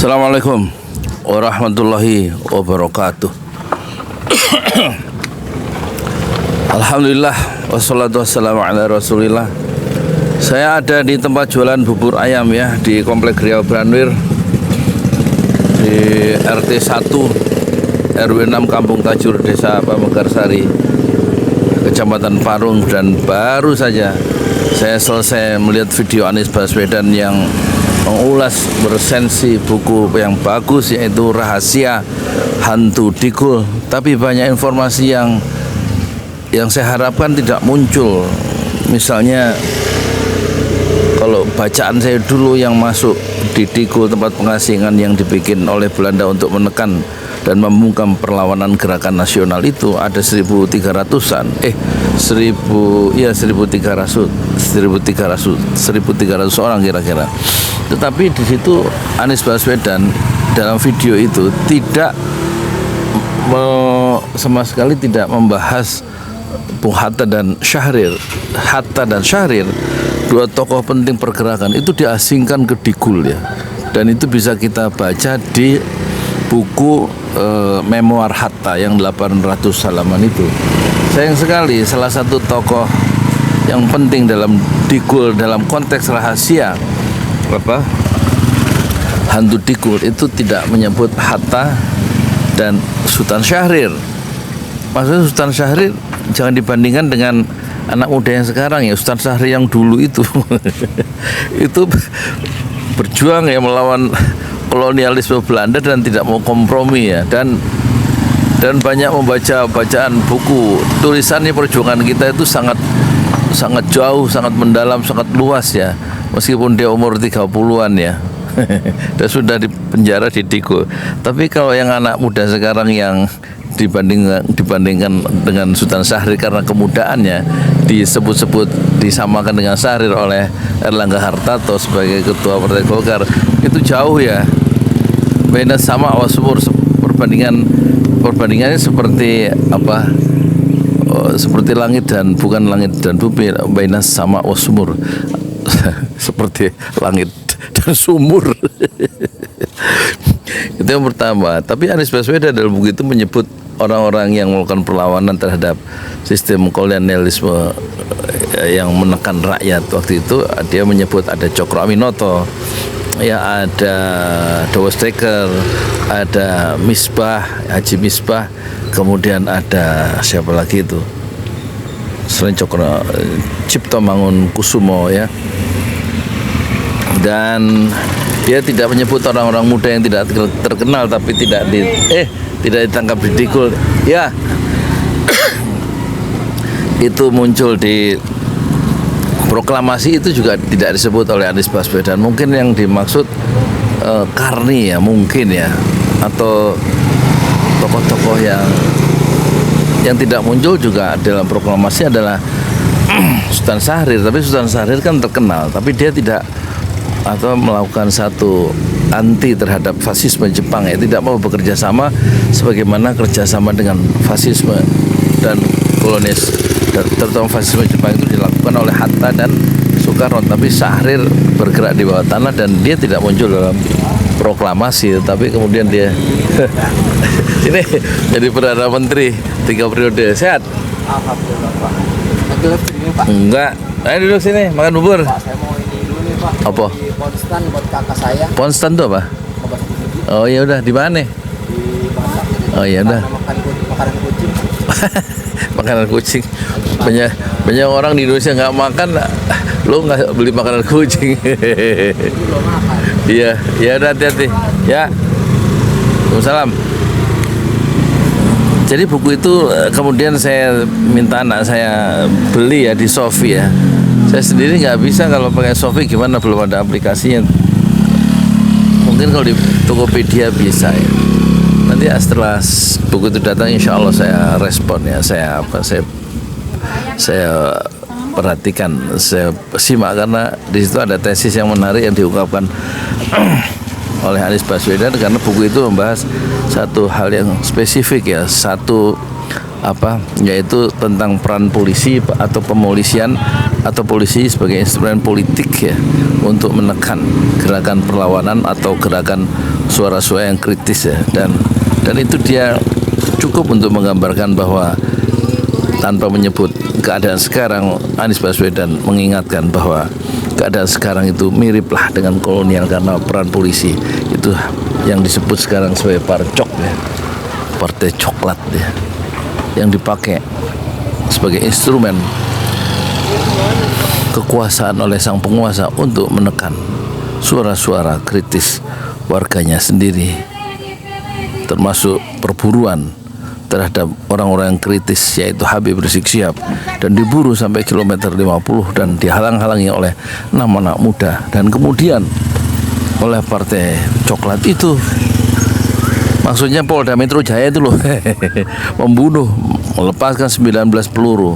Assalamualaikum warahmatullahi wabarakatuh. Alhamdulillah wassalatu wassalamu ala rasulillah. Saya ada di tempat jualan bubur ayam ya, di Komplek Riau Branwir, di RT 1 RW 6 Kampung Tajur, Desa Pamekarsari, Kecamatan Parung. Dan baru saja saya selesai melihat video Anies Baswedan yang mengulas bersensi buku yang bagus, yaitu Rahasia Hantu Dikul. Tapi banyak informasi yang saya harapkan tidak muncul. Misalnya kalau bacaan saya dulu yang masuk di Dikul, tempat pengasingan yang dibikin oleh Belanda untuk menekan dan membungkam perlawanan gerakan nasional, itu ada 1.300-an 1.300 orang kira-kira. Tetapi di situ Anies Baswedan dalam video itu tidak sama sekali tidak membahas Bung Hatta dan Syahrir. Hatta dan Syahrir, dua tokoh penting pergerakan, itu diasingkan ke Dikul ya. Dan itu bisa kita baca di buku memoir Hatta yang 800 halaman itu. Sayang sekali salah satu tokoh yang penting dalam Dikul, dalam konteks rahasia Hantu Dikul, itu tidak menyebut Hatta dan Sultan Syahrir. Maksudnya Sultan Syahrir jangan dibandingkan dengan anak muda yang sekarang ya. Sultan Syahrir yang dulu itu itu berjuang ya melawan kolonialisme Belanda dan tidak mau kompromi ya, dan banyak membaca bacaan buku tulisannya. Perjuangan kita itu sangat jauh, sangat mendalam, sangat luas ya, meskipun dia umur 30-an ya dan sudah di penjara di Dikul. Tapi kalau yang anak muda sekarang yang dibandingkan dengan Sultan Syahrir karena kemudaannya, disamakan dengan Syahrir oleh Erlangga Hartarto sebagai ketua Partai Golkar, itu jauh ya. Beda sama wasumur, perbandingannya seperti seperti langit dan bukan langit dan bumi. Beda sama wasumur seperti langit dan sumur. Itu yang pertama. Tapi Anies Baswedan dalam buku itu menyebut orang-orang yang melakukan perlawanan terhadap sistem kolonialisme yang menekan rakyat waktu itu. Dia menyebut ada Cokro Aminoto, ya, ada Dowo Streker, ada Misbah, Haji Misbah, kemudian ada siapa lagi itu selain Cokro, Cipto Mangunkusumo ya. Dan dia tidak menyebut orang-orang muda yang tidak terkenal tapi tidak ditangkap di Dikul ya. Itu muncul di proklamasi, itu juga tidak disebut oleh Anies Baswedan. Mungkin yang dimaksud Karni ya, mungkin ya, atau tokoh-tokoh yang tidak muncul juga dalam proklamasi adalah Sultan Syahrir. Tapi Sultan Syahrir kan terkenal, tapi dia tidak melakukan satu anti terhadap fasisme Jepang ya, tidak mau bekerja sama sebagaimana kerjasama dengan fasisme dan kolonis, terutama fasisme Jepang itu dilakukan oleh Hatta dan Soekarno. Tapi Syahrir bergerak di bawah tanah dan dia tidak muncul dalam proklamasi, tapi kemudian dia ini jadi Perdana Menteri 3 periode. Sehat? Alhamdulillah Pak. Pak. Enggak, ayo duduk sini makan bubur. Pak, saya mau ini dulu nih Pak. Apa? Di Ponstan buat kakak saya. Ponstan tuh apa? Oh ya udah, di mana? Di Batak. Oh ya udah. Makanan kucing. Makanan kucing. Banyak orang di Indonesia nggak makan, lo nggak beli makanan kucing. Belum makan. Iya, ya udah, hati-hati. Ya. Waalaikumsalam. Jadi buku itu kemudian saya minta anak saya beli ya di Shopee ya. Saya sendiri nggak bisa kalau pakai Shopee, gimana, belum ada aplikasinya. Mungkin kalau di Tokopedia bisa ya. Nanti setelah buku itu datang, insya Allah saya respon ya. Saya perhatikan, saya simak, karena di situ ada tesis yang menarik yang diungkapkan oleh Anies Baswedan, karena buku itu membahas satu hal yang spesifik ya, yaitu tentang peran polisi atau pemolisian atau polisi sebagai instrumen politik ya untuk menekan gerakan perlawanan atau gerakan suara-suara yang kritis ya, dan itu dia cukup untuk menggambarkan bahwa tanpa menyebut keadaan sekarang, Anies Baswedan mengingatkan bahwa keadaan sekarang itu miriplah dengan kolonial karena peran polisi itu yang disebut sekarang sebagai parcok ya, partai coklat ya, yang dipakai sebagai instrumen kekuasaan oleh sang penguasa untuk menekan suara-suara kritis warganya sendiri, termasuk perburuan terhadap orang-orang yang kritis yaitu Habib Rizik Syihab, dan diburu sampai kilometer 50 dan dihalang-halangi oleh 6 anak muda dan kemudian oleh partai coklat itu. Maksudnya Polda Metro Jaya itu loh membunuh, melepaskan 19 peluru,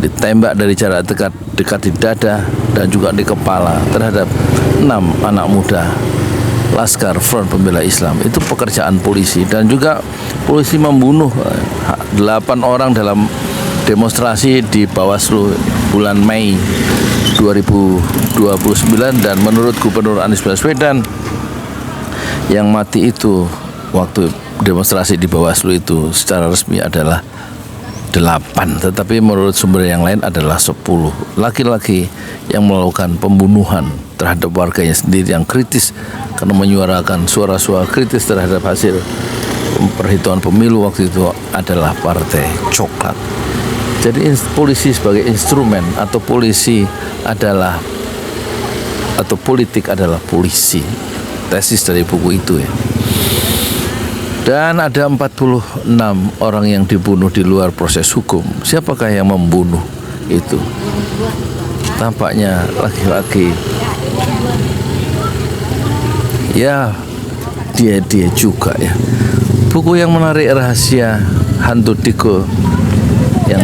ditembak dari jarak dekat di dada dan juga di kepala terhadap 6 anak muda Laskar Front Pembela Islam. Itu pekerjaan polisi, dan juga polisi membunuh 8 orang dalam demonstrasi di Bawaslu bulan Mei 2029, dan menurut Gubernur Anies Baswedan yang mati itu waktu demonstrasi di Bawaslu itu secara resmi adalah 8, tetapi menurut sumber yang lain adalah 10 laki-laki yang melakukan pembunuhan terhadap warganya sendiri yang kritis karena menyuarakan suara-suara kritis terhadap hasil perhitungan pemilu waktu itu adalah partai coklat. Jadi polisi sebagai instrumen, atau polisi adalah, atau politik adalah polisi, tesis dari buku itu ya. Dan ada 46 orang yang dibunuh di luar proses hukum. Siapakah yang membunuh itu? Tampaknya laki-laki. Ya, dia juga ya. Buku yang menarik, Rahasia Hantu Diko, yang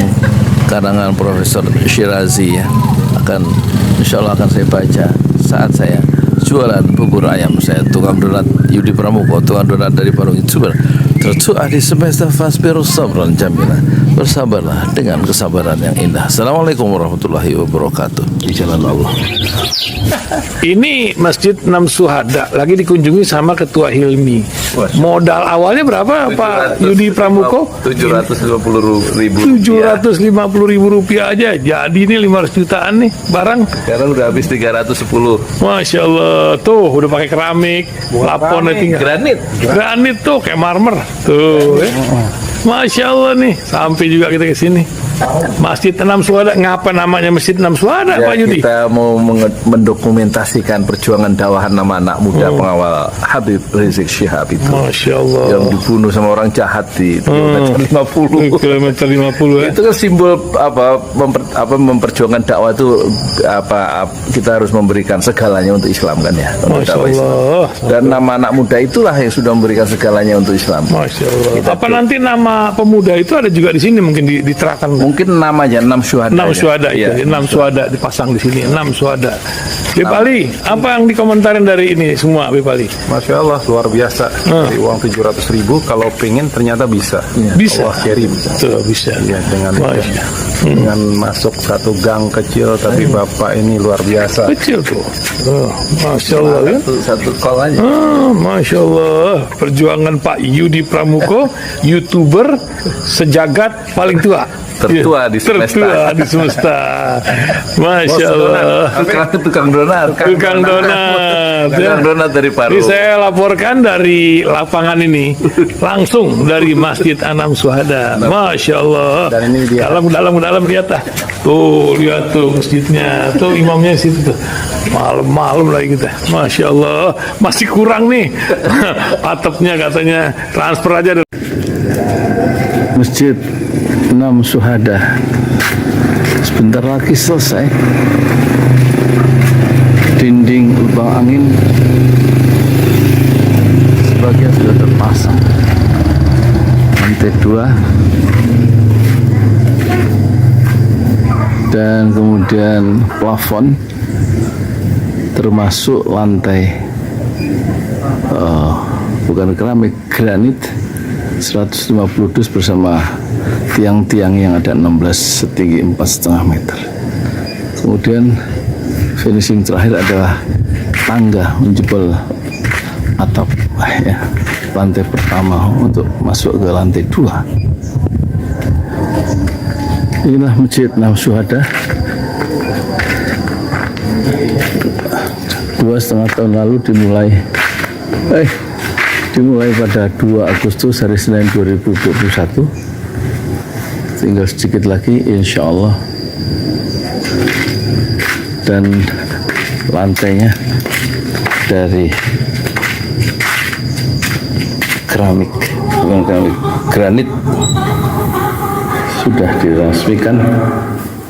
karangan Profesor Shirazi ya, insya Allah akan saya baca saat saya jualan bubur ayam. Saya tukang donat Yudi Pramuko, tukang donat dari Parung YouTuber. Tertuah di semesta Fasbiru Sabran Jamila. Bersabarlah dengan kesabaran yang indah. Assalamualaikum warahmatullahi wabarakatuh. Di jalan Allah. Ini Masjid 6 Syuhada lagi dikunjungi sama Ketua Hilmi. Modal awalnya berapa Pak Yudi Pramuko? 750.000. 750.000 rupiah aja. Jadi ini 500 jutaan nih barang. Sekarang udah habis 310. Masya Allah, tuh udah pakai keramik, laponnya tinggal. Granit tuh kayak marmer. Tuh, Masya Allah nih, sampai juga kita ke sini. Masjid 6 Syuhada, ngapa namanya Masjid 6 Syuhada, Ya, Pak Yudi? kita mau mendokumentasikan perjuangan dakwahan nama anak muda pengawal Habib Rizik Syihab itu, Masya Allah. yang dibunuh sama orang jahat di kilometer 50. Kilometer 50 ya. Itu kan simbol memperjuangkan dakwah itu kita harus memberikan segalanya untuk Islam kan ya. Untuk Masya dakwah Islam. Allah. Dan nama anak muda itulah yang sudah memberikan segalanya untuk Islam. Masya Allah. Kita Apa nanti nama pemuda itu ada juga di sini, mungkin diterangkan? Mungkin namanya 6 Syuhada. 6 Syuhada itu, Ya. 6 Syuhada dipasang di sini, 6 Syuhada. Beb Ali, apa yang dikomentarin dari ini semua, Beb Ali? Masya Allah, luar biasa. Dari uang 700.000, kalau pengen ternyata bisa. Bisa. Allah kirim. Tuh, bisa. Ya, dengan masuk satu gang kecil, tapi Bapak ini luar biasa. Kecil tuh. Oh, Masya Allah ya. Satu call aja. Masya Allah, perjuangan Pak Yudi Pramuko, YouTuber sejagat paling tua. Tertua di semesta. Tertua di semesta. Masya Allah. Tukang donat. Tukang donat. Tukang donat dari Paru. Ini saya laporkan dari lapangan ini, langsung dari Masjid 6 Syuhada. Masya Allah. Dan ini dia. Dalam lihat ah. Tuh, lihat tuh masjidnya. Tuh imamnya di situ tuh. Malam-malam lagi kita. Masya Allah. Masih kurang nih. Atapnya katanya transfer aja. Masjid 6 Syuhada sebentar lagi selesai. Dinding lubang angin sebagian sudah terpasang, lantai 2, dan kemudian plafon termasuk lantai bukan keramik, granit 150 dus bersama tiang-tiang yang ada 16 setinggi 4,5 meter. Kemudian finishing terakhir adalah tangga menjebol atap ya, lantai pertama untuk masuk ke lantai 2. Inilah Masjid Enam Syuhada. 2,5 tahun lalu dimulai pada 2 Agustus hari Senin 2021. Tinggal sedikit lagi insya Allah, dan lantainya dari keramik, bukan keramik, granit, sudah diresmikan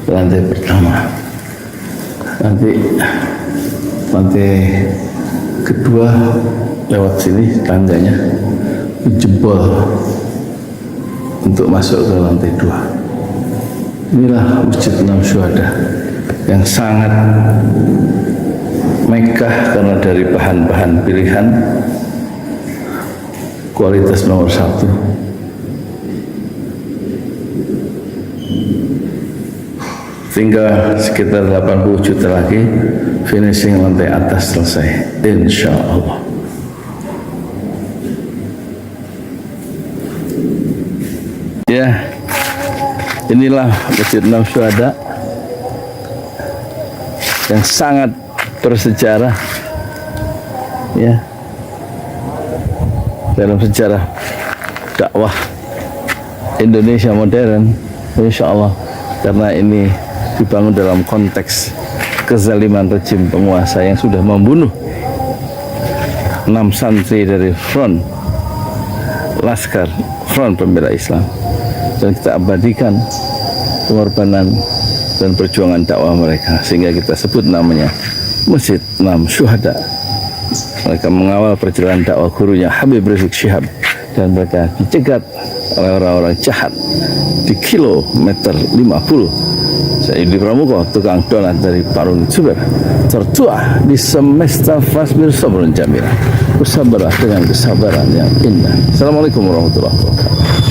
lantai pertama. Nanti lantai kedua lewat sini tangganya jebol untuk masuk ke lantai 2. Inilah Masjid Enam Syuhada yang sangat megah karena dari bahan-bahan pilihan, kualitas nomor 1. Tinggal sekitar 80 juta lagi finishing lantai atas selesai, insya Allah. Ya, inilah Masjid Enam Syuhada yang sangat bersejarah ya dalam sejarah dakwah Indonesia modern, insya Allah, karena ini dibangun dalam konteks kezaliman rejim penguasa yang sudah membunuh 6 santri dari front pembela Islam, dan kita abadikan pengorbanan dan perjuangan dakwah mereka sehingga kita sebut namanya Masjid Enam Syuhada. Mereka mengawal perjalanan dakwah gurunya Habib Rizik Syihab, dan mereka dicegat oleh orang-orang jahat di kilometer 50. Saya Yudi Pramuko, tukang donat dari Parung Juber, tertua di semesta fasbir sabrun jamila, bersabarlah dengan kesabaran yang indah. Assalamualaikum warahmatullahi wabarakatuh.